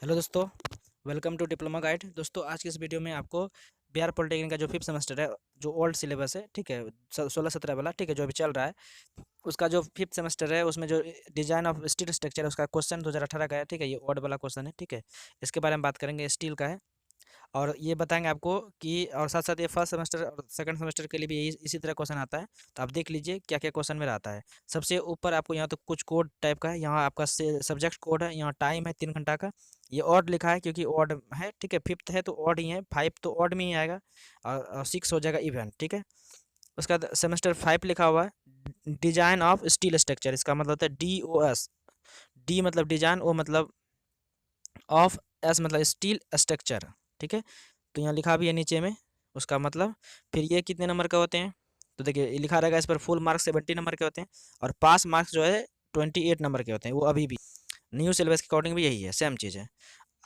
Hello दोस्तों, welcome to diploma guide. दोस्तों आज की इस वीडियो में आपको बिहार पॉलिटेक्निक का जो फिफ्थ सेमेस्टर है, जो ओल्ड सिलेबस है, ठीक है, 16-17 वाला, ठीक है, जो अभी चल रहा है, उसका जो फिफ्थ सेमेस्टर है उसमें जो डिजाइन ऑफ स्टील स्ट्रक्चर है उसका क्वेश्चन 2018 का है, ठीक है। ये ओल्ड वाला क्वेश्चन है, ठीक है। इसके बारे में बात करेंगे, स्टील का है। और ये बताएंगे आपको कि और साथ साथ ये फर्स्ट सेमेस्टर और सेकंड सेमेस्टर के लिए भी इसी तरह क्वेश्चन आता है। तो आप देख लीजिए क्या क्या क्वेश्चन में आता है। सबसे ऊपर आपको यहाँ तो कुछ कोड टाइप का है, यहाँ आपका सब्जेक्ट कोड है, यहाँ टाइम है 3 घंटा का। ये ऑड लिखा है क्योंकि ऑड है, ठीक है। फिफ्थ है तो ऑड ही है, 5 तो ऑड में ही आएगा और 6 हो जाएगा इवन, ठीक है। उसका सेमेस्टर 5 लिखा हुआ है, डिजाइन ऑफ स्टील स्ट्रक्चर। इसका मतलब होता है DOS। डी मतलब डिजाइन, ओ मतलब ऑफ, एस मतलब स्टील स्ट्रक्चर, ठीक है। तो यहाँ लिखा भी है नीचे में उसका मतलब। फिर ये कितने नंबर का होते हैं, तो देखिए ये लिखा रहेगा इस पर, फुल मार्क्स 70 नंबर के होते हैं और पास मार्क्स जो है 28 नंबर के होते हैं। वो अभी भी न्यू सिलेबस के अकॉर्डिंग भी यही है, सेम चीज़ है।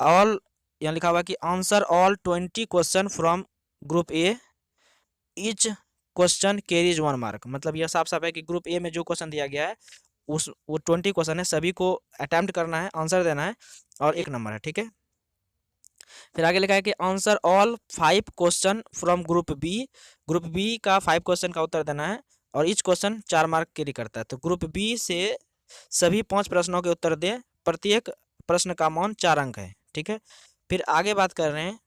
ऑल, यहाँ लिखा हुआ कि answer all 20 question from group A, each question carries 1 mark. मतलब यह साफ साफ है कि ग्रुप ए में जो क्वेश्चन दिया गया है उस वो 20 क्वेश्चन है, सभी को अटैम्प्ट करना है, आंसर देना है और 1 नंबर है, ठीक है। फिर आगे लिखा है कि answer all 5 question from group B. Group B का 5 क्वेश्चन का उत्तर देना है और ईच क्वेश्चन 4 मार्क कैरी करता है। तो ग्रुप बी से सभी 5 प्रश्नों के उत्तर दें, प्रत्येक प्रश्न का मान 4 अंक है, ठीक है। फिर आगे बात कर रहे हैं,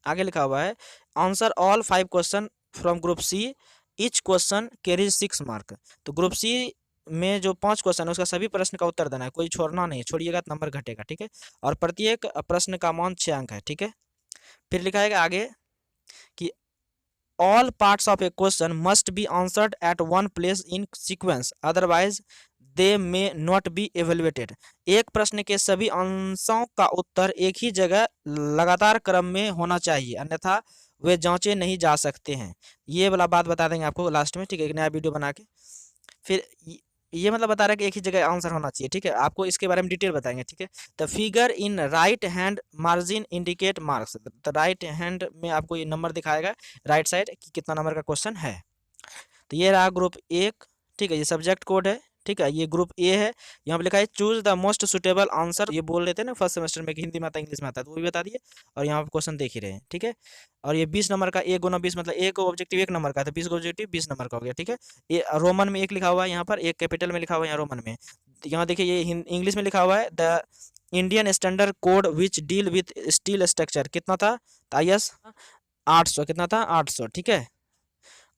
आगे लिखा हुआ है answer all 5 question from group C, each question carries 6 mark. तो ग्रुप सी में जो 5 क्वेश्चन है उसका सभी प्रश्न का उत्तर देना है, कोई छोड़ना नहीं, छोड़िएगा तो नंबर घटेगा, ठीक है। और प्रत्येक प्रश्न का मान 6 अंक है, ठीक है। फिर लिखा है आगे कि all parts of a question must be answered at one place in sequence, otherwise they may not be evaluated. एक प्रश्न के सभी अंशों का उत्तर एक ही जगह लगातार क्रम में होना चाहिए, अन्यथा वे जांचे नहीं जा सकते हैं। ये वाला बात बता देंगे आपको लास्ट में, ठीक है, एक नया वीडियो बना के। फिर ये मतलब बता रहा है कि एक ही जगह आंसर होना चाहिए, ठीक है। आपको इसके बारे में डिटेल बताएंगे, ठीक है। The figure in right hand margin indicate marks. तो राइट हैंड में आपको ये नंबर दिखाएगा, राइट साइड, कि कितना नंबर का क्वेश्चन है। तो ये रहा ग्रुप 1, ठीक है। ये सब्जेक्ट कोड है, ठीक है। ये ग्रुप ए है। यहाँ पे लिखा है choose the most suitable answer. ये बोल लेते हैं ना फर्स्ट सेमेस्टर में कि हिंदी में आता है इंग्लिश में आता है, तो वो भी बता दिए। और यहाँ पे क्वेश्चन देख ही रहे हैं, ठीक है। और ये 20 नंबर का, 1 × 20 मतलब एक ऑब्जेक्टिव 1 नंबर का, तो 20 का ऑब्जेक्टिव 20 नंबर का हो गया, ठीक है। ये रोमन में 1 लिखा हुआ है यहाँ पर, 1 कैपिटल में लिखा हुआ है यहाँ रोमन में। यहाँ देखिए ये इंग्लिश में लिखा हुआ है the Indian standard code which deal with steel structure. कितना था, IS 800, कितना था 800, ठीक है।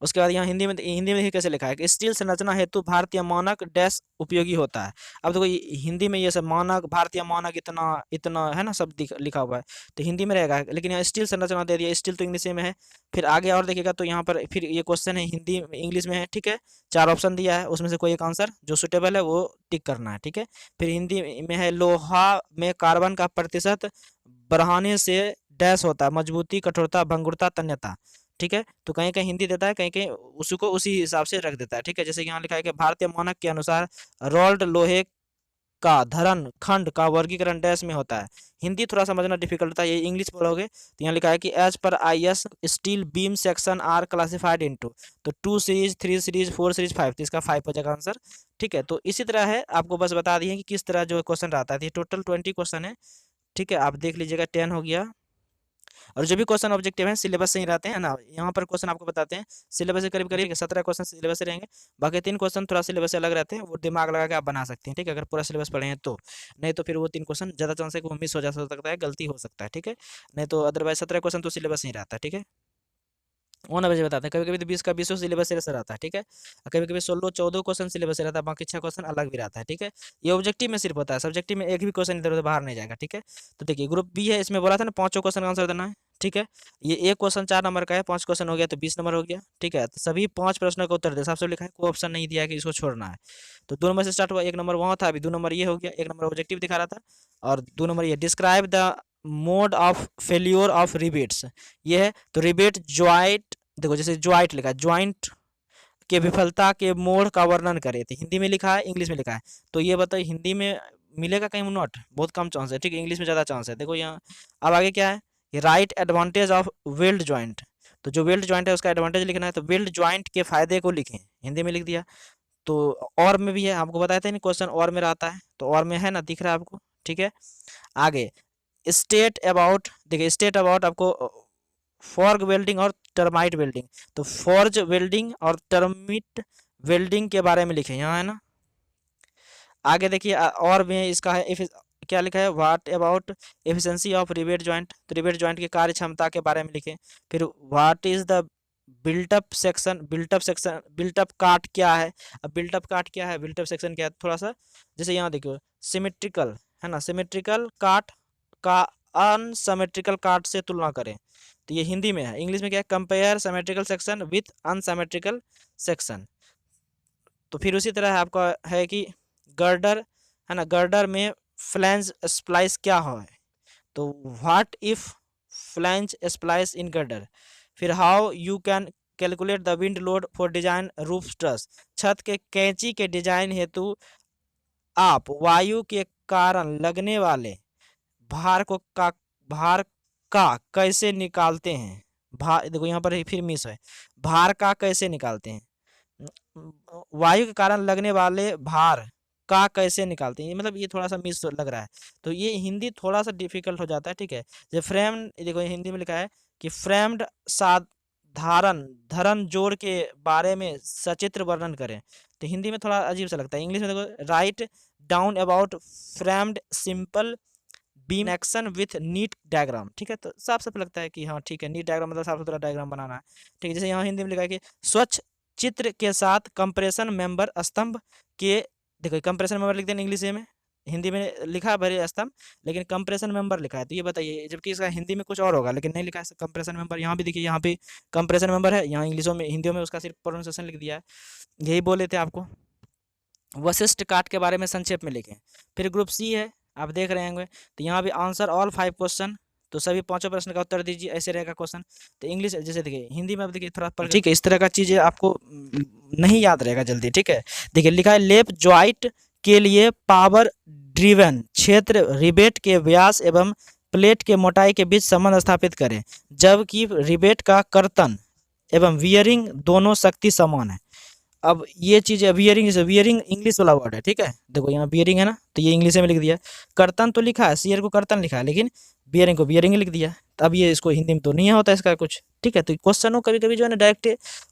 उसके बाद यहाँ हिंदी में ही कैसे लिखा है कि स्टील संरचना हेतु भारतीय मानक डैश उपयोगी होता है। अब देखो हिंदी में ये सब मानक, भारतीय मानक, इतना इतना है ना, सब लिखा हुआ है, तो हिंदी में रहेगा। लेकिन यहाँ स्टील संरचना दे दिया, स्टील तो इंग्लिश में है। फिर आगे और देखिएगा तो यहाँ पर फिर ये क्वेश्चन है हिंदी इंग्लिश में है, ठीक है। 4 ऑप्शन दिया है, उसमें से कोई एक आंसर जो सुटेबल है वो टिक करना है, ठीक है। फिर हिंदी में है लोहा में कार्बन का प्रतिशत बढ़ाने से डैश होता है, मजबूती, कठोरता, भंगुरता, तन्यता, ठीक है। तो कहीं कहीं हिंदी देता है, कहीं कहीं उसी को उसी हिसाब से रख देता है, ठीक है। जैसे कि यहाँ लिखा है कि भारतीय मानक के अनुसार रोल्ड लोहे का धरन खंड का वर्गीकरण डैश में होता है। हिंदी थोड़ा समझना डिफिकल्ट होता है, ये इंग्लिश बोलोगे तो यहाँ लिखा है कि as per IS steel beam section are classified into, तो 2 सीरीज, 3 सीरीज, 4 सीरीज, 5, तो इसका 5 हो जाएगा आंसर, ठीक है। तो इसी तरह है, आपको बस बता दिए कि किस तरह जो क्वेश्चन रहता है। टोटल 20 क्वेश्चन है, ठीक है। आप देख लीजिएगा 10 हो गया। और जो भी क्वेश्चन ऑब्जेक्टिव है सिलेबस से ही रहते हैं ना, यहाँ पर क्वेश्चन आपको बताते हैं सिलेबस से करीब करीब 17 क्वेश्चन सिलेबस से रहेंगे। बाकी 3 क्वेश्चन थोड़ा सिलेबस से अलग रहते हैं, वो दिमाग लगा के आप बना सकते हैं, ठीक है, अगर पूरा सिलेबस पढ़े हैं तो। नहीं तो फिर वो 3 क्वेश्चन ज़्यादा चांस है कि वो मिस हो जा सकता है, गलती हो सकता है, ठीक है। नहीं तो अदरवाइज 17 क्वेश्चन तो सिलेबस ही रहता है, ठीक है। ऑन एवरेज बताते हैं, कभी कभी तो 20 का 20 सिलेबस से रहता है, ठीक है। कभी कभी 16-14 क्वेश्चन सिलेबस से रहता है, बाकी 6 क्वेश्चन अलग भी रहता है, ठीक है। ये ऑब्जेक्टिव में सिर्फ होता है, सब्जेक्टिव में एक भी क्वेश्चन इधर उधर बाहर नहीं जाएगा, ठीक है। तो देखिए ग्रुप बी है, इसमें बोला था ना 5 क्वेश्चन का आंसर देना है, ठीक है। ये एक क्वेश्चन 4 नंबर का है, 5 क्वेश्चन हो गया तो 20 नंबर हो गया, ठीक है। तो सभी 5 प्रश्नों का उत्तर दे, सबसे लिखा है, कोई ऑप्शन नहीं दिया है कि इसको छोड़ना है। तो 2 नंबर से स्टार्ट हुआ, 1 नंबर वहाँ था, अभी 2 नंबर ये हो गया, 1 नंबर ऑब्जेक्टिव दिखा रहा था और 2 नंबर ये describe the mode of failure of rebates, ये है। तो रिबेट ज्वाइंट, देखो जैसे ज्वाइंट लिखा है, ज्वाइंट के विफलता के मोड़ का वर्णन करे, तो हिंदी में लिखा है, इंग्लिश में लिखा है। तो ये बताइए हिंदी में मिलेगा कहीं नॉट, बहुत कम चांस है, ठीक है। इंग्लिश में ज़्यादा चांस है, देखो यहाँ। अब आगे क्या है, right advantage of weld joint. तो जो वेल्ड ज्वाइंट है उसका एडवांटेज लिखना है, तो वेल्ड ज्वाइंट के फायदे को लिखें, हिंदी में लिख दिया। तो और में भी है, आपको बताया था नहीं क्वेश्चन और में रहता है, तो और में है ना, दिख रहा है आपको, ठीक है। आगे स्टेट अबाउट, देखिए स्टेट अबाउट आपको फॉर्ग वेल्डिंग और टर्माइट वेल्डिंग, तो फॉर्ज वेल्डिंग और टर्मिट वेल्डिंग के बारे में लिखे यहाँ है ना। आगे देखिए और भी इसका है क्या लिखा है, what about efficiency of rivet joint, तो रिवेट जॉइंट की कार्य क्षमता के बारे में लिखें। फिर what is the built up section, built up काट क्या है। अब बिल्टअप काट क्या है, बिल्टअप सेक्शन क्या है, थोड़ा सा जैसे यहाँ देखो सिमेट्रिकल है ना, सिमेट्रिकल काट का अनसिमेट्रिकल काट से तुलना करें, तो ये हिंदी में है। इंग्लिश में क्या है, compare symmetrical section with unsymmetrical section. तो फिर उसी तरह आपका है कि गर्डर है ना, गर्डर में फ्लैंज स्प्लाइस क्या है, तो what if flange splice in girder. फिर how you can calculate the wind load for design roof truss, छत के कैंची के डिजाइन हेतु आप वायु के कारण लगने वाले भार का कैसे निकालते हैं। भार देखो यहाँ पर फिर मिस है, भार का कैसे निकालते हैं, वायु के कारण लगने वाले भार का कैसे निकालते हैं, ये मतलब ये थोड़ा सा मिस लग रहा है, तो ये हिंदी थोड़ा सा डिफिकल्ट हो जाता है, ठीक है। जो फ्रेम्ड, देखो हिंदी में लिखा है कि फ्रेम्ड साधारण धरण जोड़ के बारे में सचित्र वर्णन करें, तो हिंदी में थोड़ा अजीब सा लगता है। इंग्लिश में देखो write down about framed simple beam action with NEET diagram, ठीक है। तो साफ साफ लगता है कि हाँ ठीक है, नीट डायग्राम मतलब साफ सुथरा डायग्राम बनाना है, ठीक है। जैसे यहाँ हिंदी में लिखा है कि स्वच्छ चित्र के साथ कंप्रेशन मेंबर स्तंभ के, देखो कंप्रेशन मेंबर लिखते हैं इंग्लिश में, हिंदी में लिखा है भरे स्तंभ, लेकिन कंप्रेशन मेंबर लिखा है, तो ये बताइए, जबकि इसका हिंदी में कुछ और होगा लेकिन नहीं लिखा है कंप्रेशन मेंबर। यहाँ भी देखिए, यहाँ पे कंप्रेशन मेंबर है, यहाँ इंग्लिशों में हिंदियों में उसका सिर्फ प्रोनाउंसिएशन लिख दिया है। यही बोले थे आपको। वशिष्ठ काट के बारे में संक्षेप में लिखें। फिर ग्रुप सी है, आप देख रहे होंगे, तो यहाँ भी आंसर ऑल 5 क्वेश्चन, तो सभी 5 प्रश्न का उत्तर दीजिए, ऐसे रहेगा क्वेश्चन। तो इंग्लिश जैसे देखिए, हिंदी में आप देखिए थोड़ा पर, ठीक है, इस तरह का चीज़ें आपको नहीं याद रहेगा जल्दी, ठीक है। देखिए लिखा है लेप जॉइंट के लिए पावर ड्रिवन क्षेत्र रिवेट के व्यास एवं प्लेट के मोटाई के बीच संबंध स्थापित करें, जबकि रिवेट का कर्तन एवं वियरिंग दोनों शक्ति समान है। अब ये चीज़ है वियरिंग, जैसे वियरिंग इंग्लिश वाला वर्ड है, ठीक है। देखो यहाँ वियरिंग है ना, तो ये इंग्लिश में लिख दिया। कर्तन तो लिखा है, सीयर को कर्तन लिखा है, लेकिन बियरिंग को बियरिंग लिख दिया। तो अब ये इसको हिंदी में तो नहीं होता इसका कुछ, ठीक है। तो क्वेश्चन हो कभी कभी जो है ना डायरेक्ट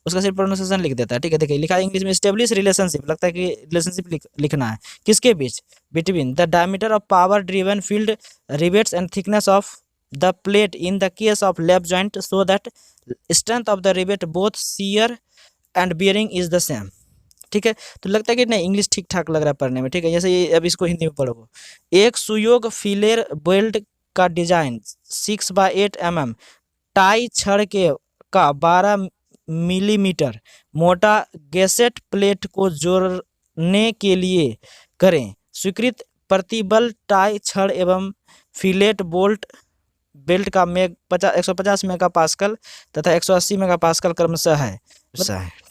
उसका सिर्फ प्रोनाउंसिएशन लिख देता है, ठीक है। देखिए लिखा है इंग्लिश में स्टेब्लिश रिलेशनशिप, लगता है कि रिलेशनशिप लिखना है किसके बीच, between the diameter of power driven field rivets and thickness of the plate in the case of lap joint so that strength of the rivet both shear and bearing is the same, ठीक है। तो लगता है कि नहीं English ठीक ठाक लग रहा है पढ़ने में, ठीक है। जैसे ये अब इसको हिंदी में पढ़ो, एक सुयोग फिलेर बेल्ट का डिजाइन 6x8 mm टाई छड़ के का 12 मिलीमीटर मोटा गैसेट प्लेट को जोड़ने के लिए करें। स्वीकृत प्रतिबल टाई छड़ एवं फिलेट बोल्ट बेल्ट का 150 मेगापास्कल तथा 180 मेगापास्कल क्रमशः है,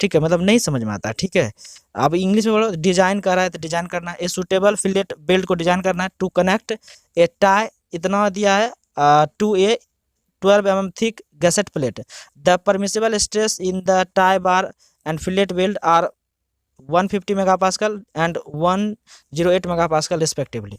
ठीक है। मतलब नहीं समझ में आता, ठीक है। अब इंग्लिश में बोलो, डिजाइन कर रहा है तो डिजाइन करना है, ए सूटेबल फिलेट बेल्ट को डिजाइन करना है टू कनेक्ट ए टाई, इतना दिया है, to a 12 mm thick gusset plate. The permissible stress in the tie bar and fillet weld are 150 megapascal and 108 megapascal respectively.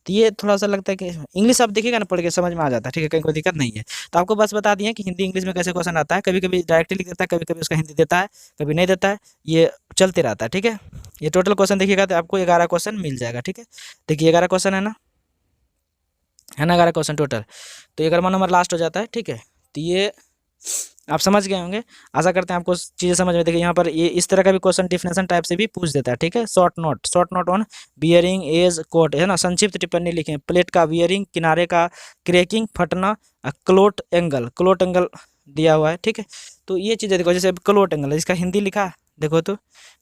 तो ये थोड़ा सा लगता है कि इंग्लिश आप देखिएगा ना पढ़ के समझ में आ जाता है, ठीक है, कहीं कोई दिक्कत नहीं है। तो आपको बस बता दिए कि हिंदी इंग्लिश में कैसे क्वेश्चन आता है, कभी कभी डायरेक्टली लिख देता है, कभी कभी उसका हिंदी देता है, कभी नहीं देता है, ये चलते रहता है, ठीक है। ये टोटल क्वेश्चन देखिएगा तो आपको 11 क्वेश्चन मिल जाएगा, ठीक है। देखिए 11 क्वेश्चन है ना, 11 क्वेश्चन टोटल, तो 11वां नंबर लास्ट हो जाता है, ठीक है। तो ये आप समझ गए होंगे, आशा करते हैं आपको चीज़ें समझ में। देखिए यहाँ पर ये इस तरह का भी क्वेश्चन डिफिनेशन टाइप से भी पूछ देता है, ठीक है। Short note on bearing as coat, है ना, संक्षिप्त टिप्पणी लिखें। प्लेट का बियरिंग, किनारे का क्रैकिंग फटना, क्लोट एंगल दिया हुआ है, ठीक है। तो ये चीज़ें देखो, जैसे क्लोट एंगल है, इसका हिंदी लिखा देखो, तो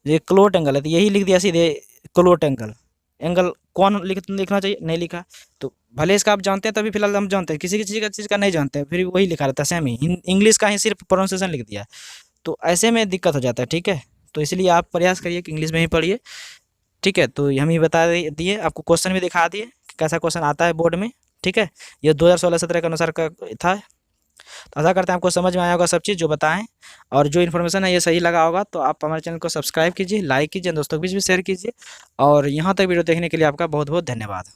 ये क्लोट एंगल है, तो यही लिख दिया सीधे क्लोट एंगल कौन लिखना चाहिए, नहीं लिखा। तो भले इसका आप जानते हैं, तभी फिलहाल हम जानते हैं, किसी चीज़ का नहीं जानते हैं, फिर वही लिखा रहता है सेम ही, इंग्लिश का ही सिर्फ प्रोनाउंसिएशन लिख दिया, तो ऐसे में दिक्कत हो जाता है, ठीक है। तो इसलिए आप प्रयास करिए कि इंग्लिश में ही पढ़िए, ठीक है। तो हम ही बता दिए आपको, क्वेश्चन भी दिखा दिए कैसा क्वेश्चन आता है बोर्ड में, ठीक है। ये 2016-17 के अनुसार का था। तो आशा करते हैं आपको समझ में आया होगा सब चीज़ जो बताएं, और जो इन्फॉर्मेशन है ये सही लगा होगा तो आप हमारे चैनल को सब्सक्राइब कीजिए, लाइक कीजिए, दोस्तों के बीच भी शेयर कीजिए, और यहाँ तक वीडियो देखने के लिए आपका बहुत बहुत धन्यवाद।